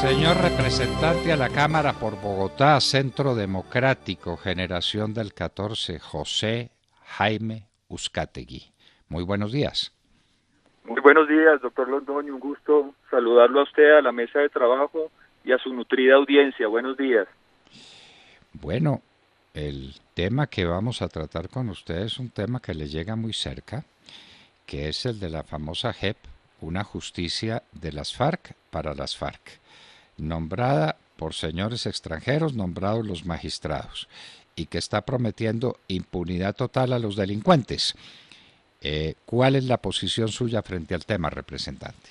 Señor representante a la Cámara por Bogotá, Centro Democrático, Generación del 14, José Jaime Uzcategui. Muy buenos días. Muy buenos días, doctor Londoño. Un gusto saludarlo a usted, a la mesa de trabajo y a su nutrida audiencia. Buenos días. Bueno, el tema que vamos a tratar con usted es un tema que le llega muy cerca, que es el de la famosa JEP, una justicia de las FARC para las FARC, nombrada por señores extranjeros, nombrados los magistrados, y que está prometiendo impunidad total a los delincuentes. ¿Cuál es la posición suya frente al tema, representante?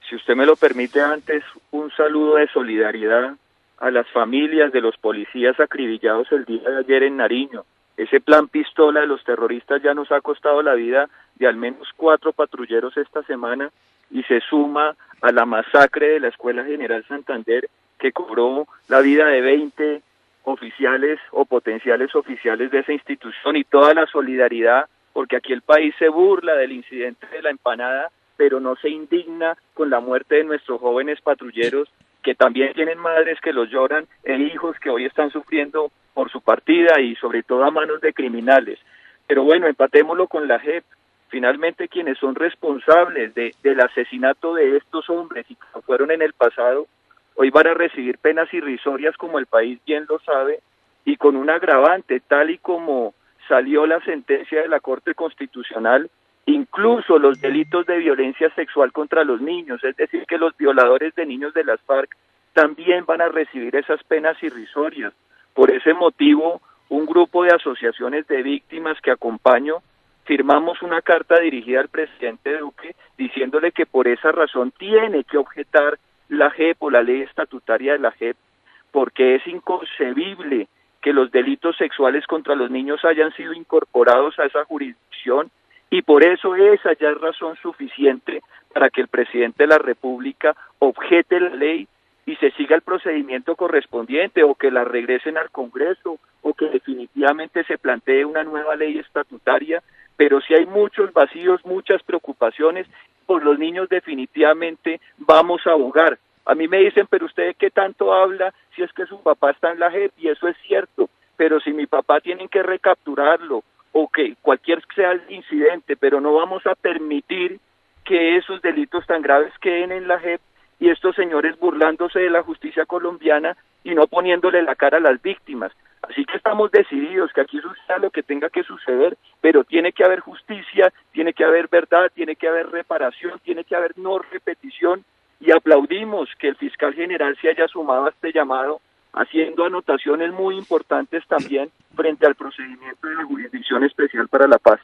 Si usted me lo permite, antes un saludo de solidaridad a las familias de los policías acribillados el día de ayer en Nariño. Ese plan pistola de los terroristas ya nos ha costado la vida de al menos 4 patrulleros esta semana y se suma a la masacre de la Escuela General Santander, que cobró la vida de 20 oficiales o potenciales oficiales de esa institución, y toda la solidaridad, porque aquí el país se burla del incidente de la empanada, pero no se indigna con la muerte de nuestros jóvenes patrulleros, que también tienen madres que los lloran e hijos que hoy están sufriendo por su partida y sobre todo a manos de criminales. Pero bueno, empatémoslo con la JEP. Finalmente, quienes son responsables del asesinato de estos hombres y que fueron en el pasado, hoy van a recibir penas irrisorias, como el país bien lo sabe, y con un agravante, tal y como salió la sentencia de la Corte Constitucional, incluso los delitos de violencia sexual contra los niños, es decir, que los violadores de niños de las FARC también van a recibir esas penas irrisorias. Por ese motivo, un grupo de asociaciones de víctimas que acompaño, firmamos una carta dirigida al presidente Duque diciéndole que por esa razón tiene que objetar la JEP o la ley estatutaria de la JEP, porque es inconcebible que los delitos sexuales contra los niños hayan sido incorporados a esa jurisdicción, y por eso esa ya es razón suficiente para que el presidente de la República objete la ley y se siga el procedimiento correspondiente, o que la regresen al Congreso, o que definitivamente se plantee una nueva ley estatutaria. Pero si hay muchos vacíos, muchas preocupaciones, por los niños definitivamente vamos a abogar. A mí me dicen, pero usted ¿qué tanto habla si es que su papá está en la JEP? Y eso es cierto, pero si mi papá tienen que recapturarlo, o que cualquier sea el incidente, pero no vamos a permitir que esos delitos tan graves queden en la JEP, y estos señores burlándose de la justicia colombiana y no poniéndole la cara a las víctimas. Así que estamos decididos que aquí suceda lo que tenga que suceder, pero tiene que haber justicia, tiene que haber verdad, tiene que haber reparación, tiene que haber no repetición, y aplaudimos que el fiscal general se haya sumado a este llamado, haciendo anotaciones muy importantes también frente al procedimiento de la Jurisdicción Especial para la Paz.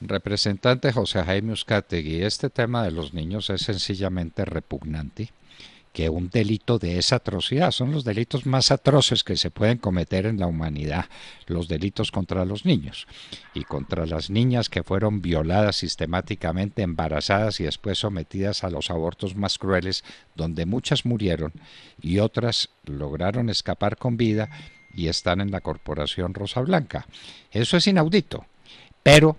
Representante José Jaime Uzcategui, este tema de los niños es sencillamente repugnante. Que un delito de esa atrocidad, son los delitos más atroces que se pueden cometer en la humanidad, los delitos contra los niños y contra las niñas que fueron violadas sistemáticamente, embarazadas y después sometidas a los abortos más crueles, donde muchas murieron y otras lograron escapar con vida y están en la Corporación Rosa Blanca. Eso es inaudito, pero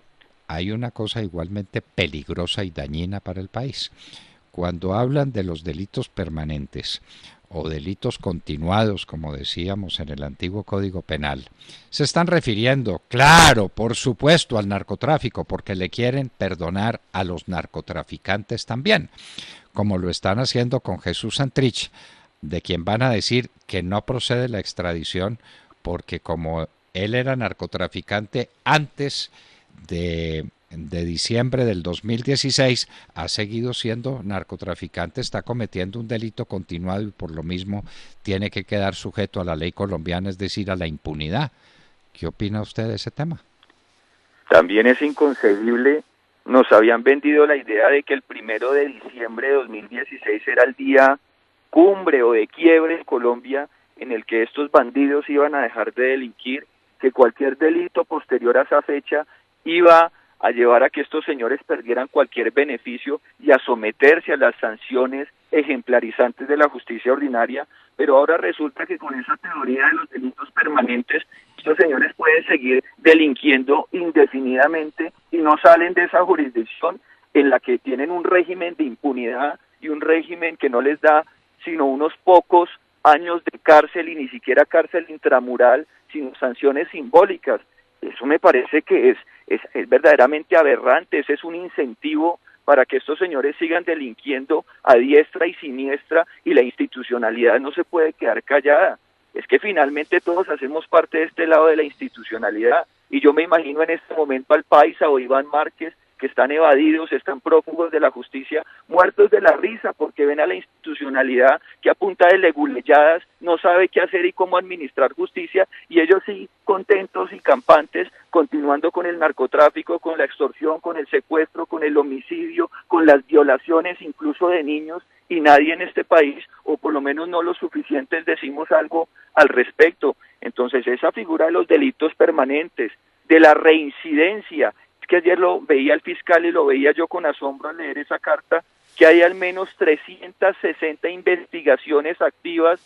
hay una cosa igualmente peligrosa y dañina para el país. Cuando hablan de los delitos permanentes o delitos continuados, como decíamos en el antiguo Código Penal, se están refiriendo, claro, por supuesto, al narcotráfico, porque le quieren perdonar a los narcotraficantes también, como lo están haciendo con Jesús Santrich, de quien van a decir que no procede la extradición, porque como él era narcotraficante antes de diciembre del 2016, ha seguido siendo narcotraficante, está cometiendo un delito continuado y por lo mismo tiene que quedar sujeto a la ley colombiana, es decir, a la impunidad. ¿Qué opina usted de ese tema? También es inconcebible, nos habían vendido la idea de que el 1 de diciembre de 2016 era el día cumbre o de quiebre en Colombia, en el que estos bandidos iban a dejar de delinquir, que cualquier delito posterior a esa fecha iba a llevar a que estos señores perdieran cualquier beneficio y a someterse a las sanciones ejemplarizantes de la justicia ordinaria. pero ahora resulta que con esa teoría de los delitos permanentes, estos señores pueden seguir delinquiendo indefinidamente y no salen de esa jurisdicción en la que tienen un régimen de impunidad y un régimen que no les da sino unos pocos años de cárcel y ni siquiera cárcel intramural, sino sanciones simbólicas. Eso me parece que es verdaderamente aberrante. Ese es un incentivo para que estos señores sigan delinquiendo a diestra y siniestra, y la institucionalidad no se puede quedar callada. Es que finalmente todos hacemos parte de este lado de la institucionalidad, y yo me imagino en este momento al Paisa o Iván Márquez, que están evadidos, están prófugos de la justicia, muertos de la risa porque ven a la institucionalidad que a punta de leguleyadas no sabe qué hacer y cómo administrar justicia, y ellos sí contentos y campantes, continuando con el narcotráfico, con la extorsión, con el secuestro, con el homicidio, con las violaciones incluso de niños, y nadie en este país, o por lo menos no lo suficientes, decimos algo al respecto. Entonces esa figura de los delitos permanentes, de la reincidencia, es que ayer lo veía el fiscal y lo veía yo con asombro al leer esa carta, que hay al menos 360 investigaciones activas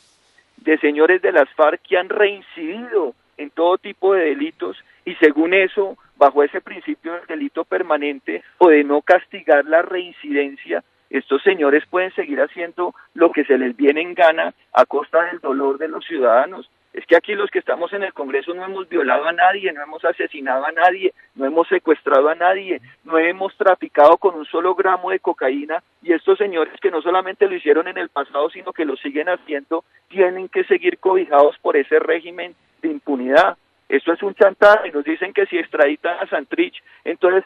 de señores de las FARC que han reincidido en todo tipo de delitos, y según eso, bajo ese principio del delito permanente o de no castigar la reincidencia, estos señores pueden seguir haciendo lo que se les viene en gana a costa del dolor de los ciudadanos. Es que aquí los que estamos en el Congreso no hemos violado a nadie, no hemos asesinado a nadie, no hemos secuestrado a nadie, no hemos traficado con un solo gramo de cocaína, y estos señores que no solamente lo hicieron en el pasado, sino que lo siguen haciendo, tienen que seguir cobijados por ese régimen de impunidad. Esto es un chantaje. Nos dicen que si extraditan a Santrich, entonces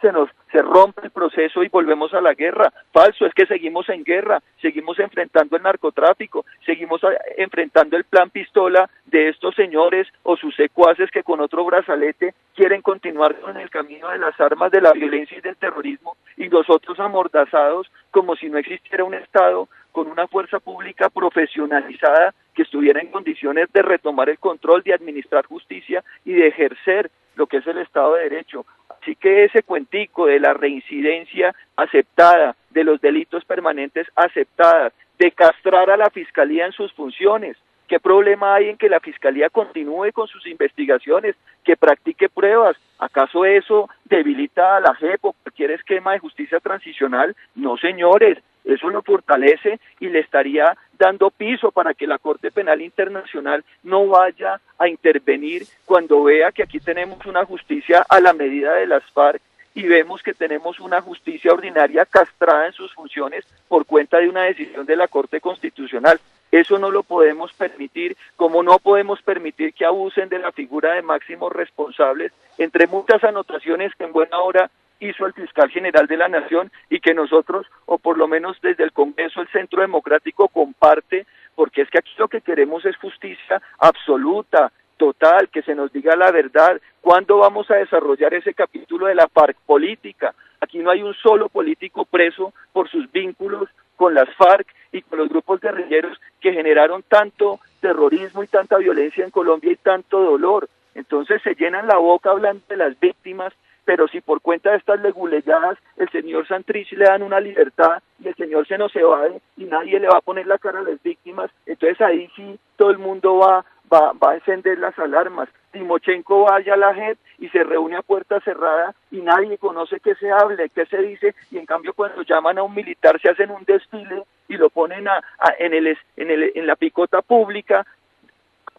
se rompe el proceso y volvemos a la guerra. Falso, es que seguimos en guerra, seguimos enfrentando el narcotráfico, seguimos enfrentando el plan pistola de estos señores o sus secuaces que con otro brazalete quieren continuar con el camino de las armas, de la violencia y del terrorismo, y nosotros amordazados como si no existiera un Estado con una fuerza pública profesionalizada que estuviera en condiciones de retomar el control, de administrar justicia y de ejercer lo que es el Estado de Derecho. Así que ese cuentico de la reincidencia aceptada, de los delitos permanentes aceptadas, de castrar a la Fiscalía en sus funciones, ¿qué problema hay en que la Fiscalía continúe con sus investigaciones, que practique pruebas? ¿Acaso eso debilita a la JEP o cualquier esquema de justicia transicional? No, señores. Eso lo fortalece y le estaría dando piso para que la Corte Penal Internacional no vaya a intervenir cuando vea que aquí tenemos una justicia a la medida de las FARC y vemos que tenemos una justicia ordinaria castrada en sus funciones por cuenta de una decisión de la Corte Constitucional. Eso no lo podemos permitir, como no podemos permitir que abusen de la figura de máximos responsables, entre muchas anotaciones que en buena hora hizo el fiscal general de la Nación y que nosotros, o por lo menos desde el Congreso, el Centro Democrático comparte, porque es que aquí lo que queremos es justicia absoluta, total, que se nos diga la verdad. ¿Cuándo vamos a desarrollar ese capítulo de la FARC política? Aquí no hay un solo político preso por sus vínculos con las FARC y con los grupos guerrilleros que generaron tanto terrorismo y tanta violencia en Colombia y tanto dolor. Entonces se llenan la boca hablando de las víctimas, pero si por cuenta de estas leguleyadas el señor Santrich le dan una libertad y el señor se nos evade y nadie le va a poner la cara a las víctimas, entonces ahí sí todo el mundo va a encender las alarmas. Timochenko va allá a la JEP y se reúne a puerta cerrada y nadie conoce qué se hable, qué se dice, y en cambio cuando llaman a un militar se hacen un desfile y lo ponen en la picota pública,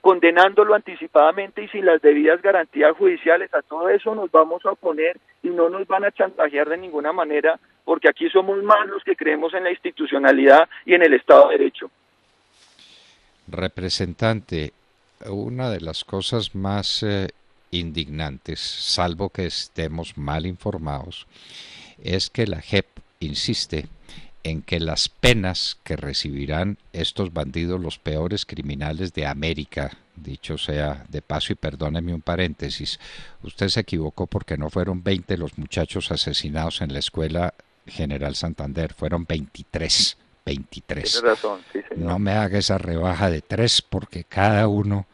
condenándolo anticipadamente y sin las debidas garantías judiciales. A todo eso nos vamos a oponer y no nos van a chantajear de ninguna manera, porque aquí somos más los que creemos en la institucionalidad y en el Estado de Derecho. Representante, una de las cosas más indignantes, salvo que estemos mal informados, es que la JEP insiste en que las penas que recibirán estos bandidos, los peores criminales de América, dicho sea de paso y perdóneme un paréntesis, usted se equivocó porque no fueron 20 los muchachos asesinados en la escuela General Santander, fueron 23. Tiene razón, sí, señor. No me haga esa rebaja de 3 porque cada uno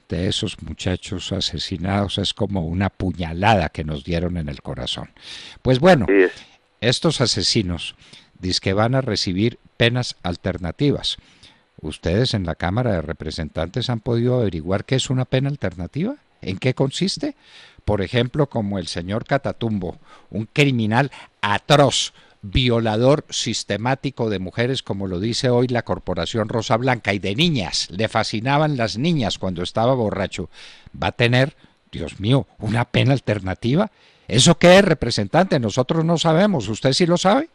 de esos muchachos asesinados es como una puñalada que nos dieron en el corazón. Pues bueno, sí, estos asesinos dizque van a recibir penas alternativas. ¿Ustedes en la Cámara de Representantes han podido averiguar qué es una pena alternativa? ¿En qué consiste? Por ejemplo, como el señor Catatumbo, un criminal atroz, violador sistemático de mujeres, como lo dice hoy la Corporación Rosa Blanca, y de niñas, le fascinaban las niñas cuando estaba borracho. ¿Va a tener, Dios mío, una pena alternativa? ¿Eso qué es, representante? Nosotros no sabemos. ¿Usted sí lo sabe?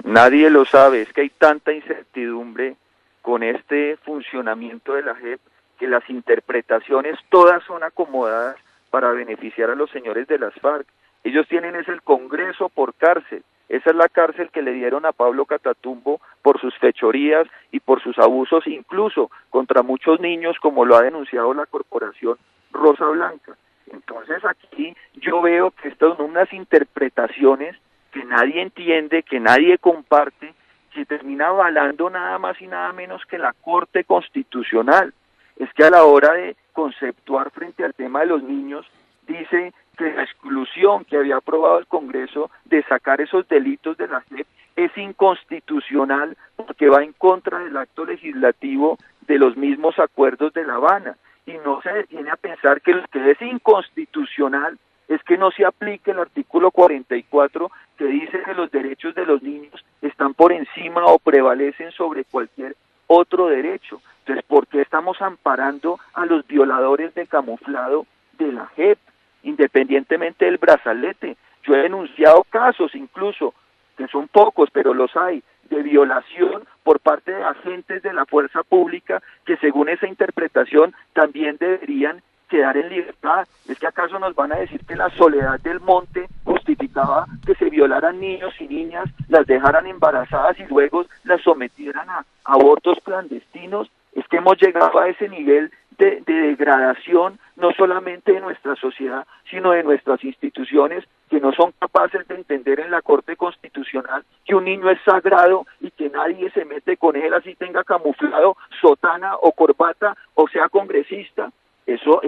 Nadie lo sabe, es que hay tanta incertidumbre con este funcionamiento de la JEP que las interpretaciones todas son acomodadas para beneficiar a los señores de las FARC. Ellos tienen es el Congreso por cárcel. Esa es la cárcel que le dieron a Pablo Catatumbo por sus fechorías y por sus abusos, incluso contra muchos niños, como lo ha denunciado la Corporación Rosa Blanca. Entonces aquí yo veo que estas son unas interpretaciones que nadie entiende, que nadie comparte, que termina avalando nada más y nada menos que la Corte Constitucional. Es que a la hora de conceptuar frente al tema de los niños, dice que la exclusión que había aprobado el Congreso de sacar esos delitos de la JEP es inconstitucional porque va en contra del acto legislativo de los mismos acuerdos de La Habana. Y no se detiene a pensar que lo que es inconstitucional es que no se aplique el artículo 44 que dice que los derechos de los niños están por encima o prevalecen sobre cualquier otro derecho. Entonces, ¿por qué estamos amparando a los violadores de camuflado de la JEP, independientemente del brazalete? Yo he denunciado casos incluso, que son pocos, pero los hay, de violación por parte de agentes de la fuerza pública que según esa interpretación también deberían quedar en libertad. ¿Es que acaso nos van a decir que la soledad del monte justificaba que se violaran niños y niñas, las dejaran embarazadas y luego las sometieran a abortos clandestinos? Es que hemos llegado a ese nivel de degradación, no solamente de nuestra sociedad, sino de nuestras instituciones, que no son capaces de entender en la Corte Constitucional que un niño es sagrado y que nadie se mete con él así tenga camuflado, sotana o corbata o sea congresista. Eso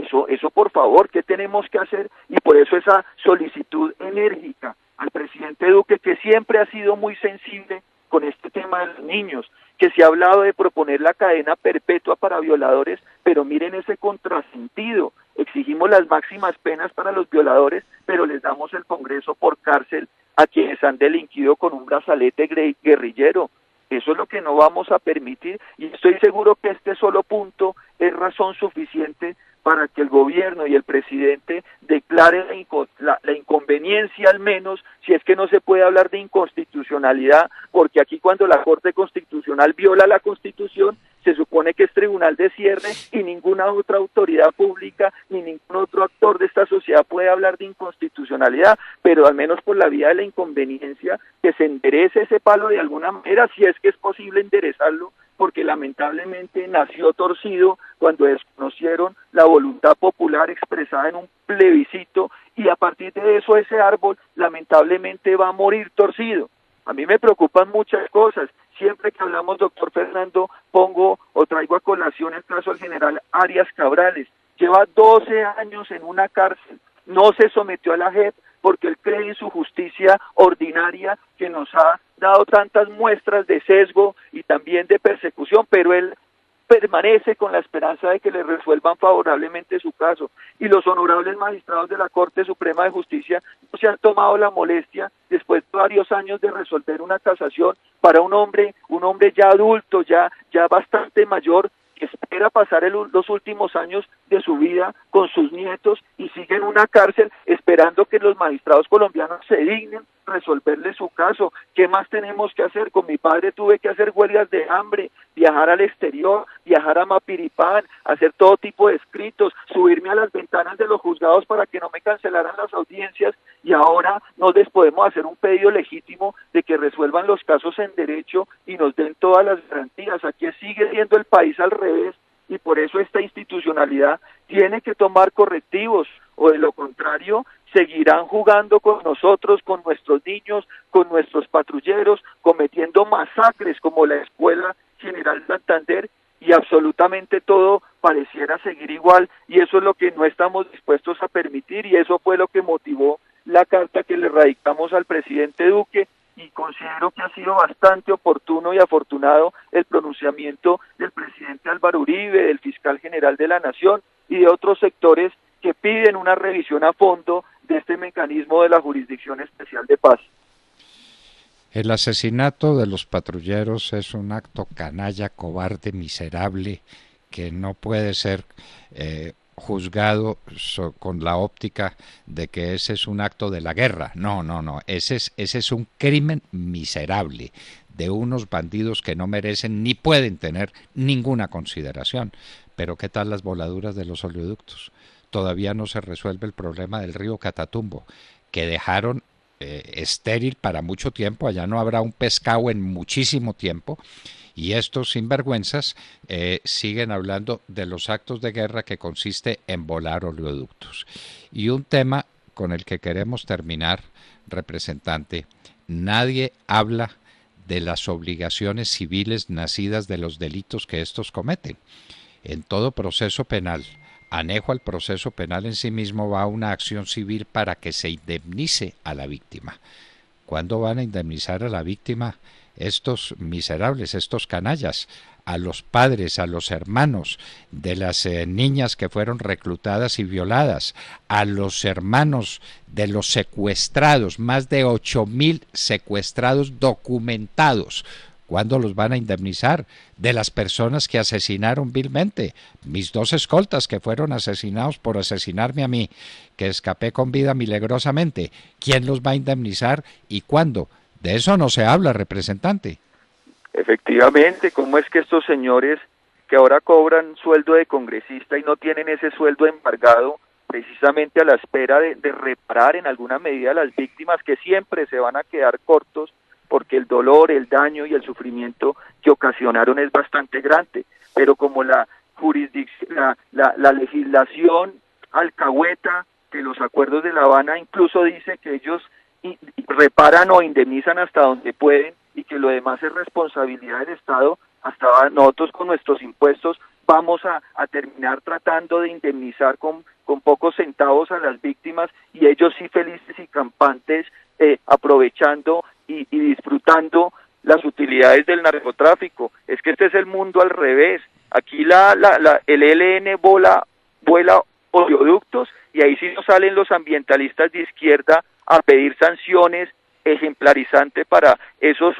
por favor, ¿qué tenemos que hacer? Y por eso esa solicitud enérgica al presidente Duque, que siempre ha sido muy sensible con este tema de los niños, que se ha hablado de proponer la cadena perpetua para violadores, pero miren ese contrasentido. Exigimos las máximas penas para los violadores, pero les damos el Congreso por cárcel a quienes han delinquido con un brazalete guerrillero. Eso es lo que no vamos a permitir, y estoy seguro que este solo punto es razón suficiente para que el gobierno y el presidente declaren la inconveniencia, al menos, si es que no se puede hablar de inconstitucionalidad, porque aquí cuando la Corte Constitucional viola la Constitución, se supone que es tribunal de cierre y ninguna otra autoridad pública ni ningún otro actor de esta sociedad puede hablar de inconstitucionalidad, pero al menos por la vía de la inconveniencia, que se enderece ese palo de alguna manera, si es que es posible enderezarlo, porque lamentablemente nació torcido cuando desconocieron la voluntad popular expresada en un plebiscito, y a partir de eso ese árbol lamentablemente va a morir torcido. A mí me preocupan muchas cosas. Siempre que hablamos, doctor Fernando, pongo o traigo a colación el caso del general Arias Cabrales. Lleva 12 años en una cárcel, no se sometió a la JEP porque él cree en su justicia ordinaria, que nos ha dado tantas muestras de sesgo y también de persecución, pero él permanece con la esperanza de que le resuelvan favorablemente su caso. Y los honorables magistrados de la Corte Suprema de Justicia no se han tomado la molestia, después de varios años, de resolver una casación para un hombre ya adulto, ya bastante mayor, que espera pasar los últimos años de su vida con sus nietos y sigue en una cárcel esperando que los magistrados colombianos se dignen resolverle su caso. ¿Qué más tenemos que hacer? Con mi padre tuve que hacer huelgas de hambre, viajar al exterior, viajar a Mapiripán, hacer todo tipo de escritos, subirme a las ventanas de los juzgados para que no me cancelaran las audiencias, y ahora no les podemos hacer un pedido legítimo de que resuelvan los casos en derecho y nos den todas las garantías. Aquí sigue siendo el país al revés, y por eso esta institucionalidad tiene que tomar correctivos, o de lo contrario seguirán jugando con nosotros, con nuestros niños, con nuestros patrulleros, cometiendo masacres como la Escuela General Santander, y absolutamente todo pareciera seguir igual, y eso es lo que no estamos dispuestos a permitir, y eso fue lo que motivó la carta que le radicamos al presidente Duque, y considero que ha sido bastante oportuno y afortunado el pronunciamiento del presidente Álvaro Uribe, del fiscal general de la Nación y de otros sectores que piden una revisión a fondo de este mecanismo de la Jurisdicción Especial de Paz. El asesinato de los patrulleros es un acto canalla, cobarde, miserable, que no puede ser juzgado con la óptica de que ese es un acto de la guerra. No, ese es un crimen miserable de unos bandidos que no merecen ni pueden tener ninguna consideración. Pero ¿qué tal las voladuras de los oleoductos? Todavía no se resuelve el problema del río Catatumbo, que dejaron estéril para mucho tiempo. Allá no habrá un pescado en muchísimo tiempo, y estos sinvergüenzas siguen hablando de los actos de guerra que consiste en volar oleoductos. Y un tema con el que queremos terminar, representante: nadie habla de las obligaciones civiles nacidas de los delitos que estos cometen. En todo proceso penal, anejo al proceso penal en sí mismo, va una acción civil para que se indemnice a la víctima. ¿Cuándo van a indemnizar a la víctima estos miserables, estos canallas? A los padres, a los hermanos de las niñas que fueron reclutadas y violadas, a los hermanos de los secuestrados, más de 8.000 secuestrados documentados. ¿Cuándo los van a indemnizar? De las personas que asesinaron vilmente. Mis 2 escoltas que fueron asesinados por asesinarme a mí, que escapé con vida milagrosamente. ¿Quién los va a indemnizar y cuándo? De eso no se habla, representante. Efectivamente, ¿cómo es que estos señores que ahora cobran sueldo de congresista y no tienen ese sueldo embargado precisamente a la espera de reparar en alguna medida a las víctimas, que siempre se van a quedar cortos porque el dolor, el daño y el sufrimiento que ocasionaron es bastante grande? Pero como la legislación alcahueta de los acuerdos de La Habana incluso dice que ellos reparan o indemnizan hasta donde pueden y que lo demás es responsabilidad del Estado, hasta nosotros con nuestros impuestos vamos a terminar tratando de indemnizar con pocos centavos a las víctimas, y ellos sí felices y campantes aprovechando y disfrutando las utilidades del narcotráfico. Es que este es el mundo al revés. Aquí el ELN vuela oleoductos, y ahí sí nos salen los ambientalistas de izquierda a pedir sanciones ejemplarizantes para esos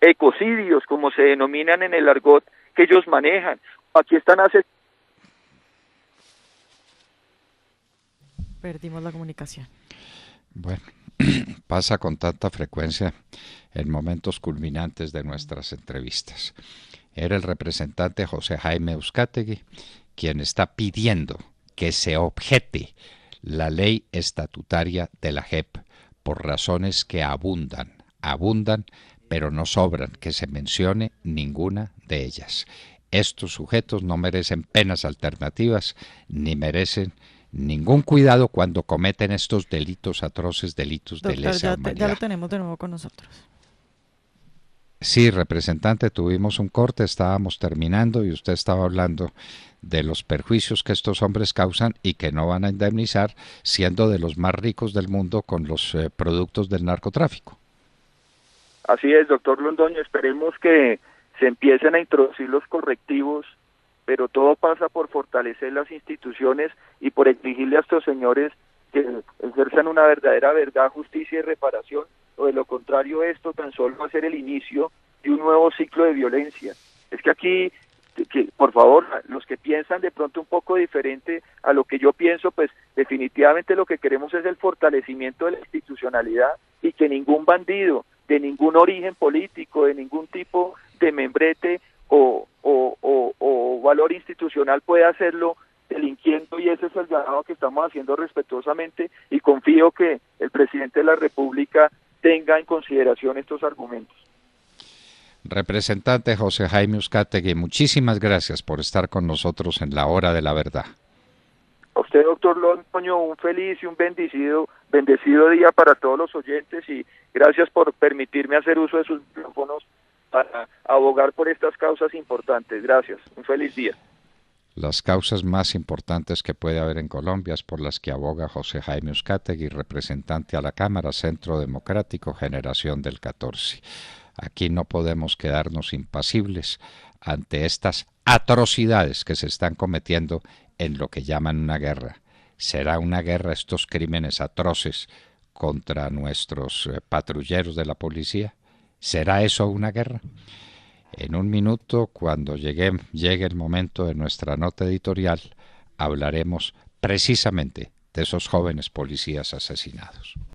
ecocidios, como se denominan en el argot que ellos manejan. Aquí están Perdimos la comunicación. Bueno, pasa con tanta frecuencia en momentos culminantes de nuestras entrevistas. Era el representante José Jaime Euzkátegi quien está pidiendo que se objete la ley estatutaria de la JEP por razones que abundan, pero no sobran que se mencione ninguna de ellas. Estos sujetos no merecen penas alternativas ni merecen ningún cuidado cuando cometen estos delitos atroces, delitos de lesa humanidad. Ya lo tenemos de nuevo con nosotros. Sí, representante, tuvimos un corte, estábamos terminando y usted estaba hablando de los perjuicios que estos hombres causan y que no van a indemnizar, siendo de los más ricos del mundo con los productos del narcotráfico. Así es, doctor Londoño, esperemos que se empiecen a introducir los correctivos, pero todo pasa por fortalecer las instituciones y por exigirle a estos señores que ejerzan una verdadera verdad, justicia y reparación, o de lo contrario esto tan solo va a ser el inicio de un nuevo ciclo de violencia. Es que aquí, por favor, los que piensan de pronto un poco diferente a lo que yo pienso, pues definitivamente lo que queremos es el fortalecimiento de la institucionalidad, y que ningún bandido de ningún origen político, de ningún tipo de membrete o valor institucional puede hacerlo delinquiendo, y ese es el llamado que estamos haciendo respetuosamente, y confío que el presidente de la República tenga en consideración estos argumentos. Representante José Jaime Euzkátegi, muchísimas gracias por estar con nosotros en la hora de la verdad. A usted, doctor Londoño, un feliz y un bendecido día para todos los oyentes, y gracias por permitirme hacer uso de sus micrófonos para abogar por estas causas importantes. Gracias, un feliz día. Las causas más importantes que puede haber en Colombia es por las que aboga José Jaime Uzcategui, representante a la Cámara, Centro Democrático, Generación del 14. Aquí no podemos quedarnos impasibles ante estas atrocidades que se están cometiendo en lo que llaman una guerra. ¿Será una guerra estos crímenes atroces contra nuestros patrulleros de la policía? ¿Será eso una guerra? En un minuto, cuando llegue el momento de nuestra nota editorial, hablaremos precisamente de esos jóvenes policías asesinados.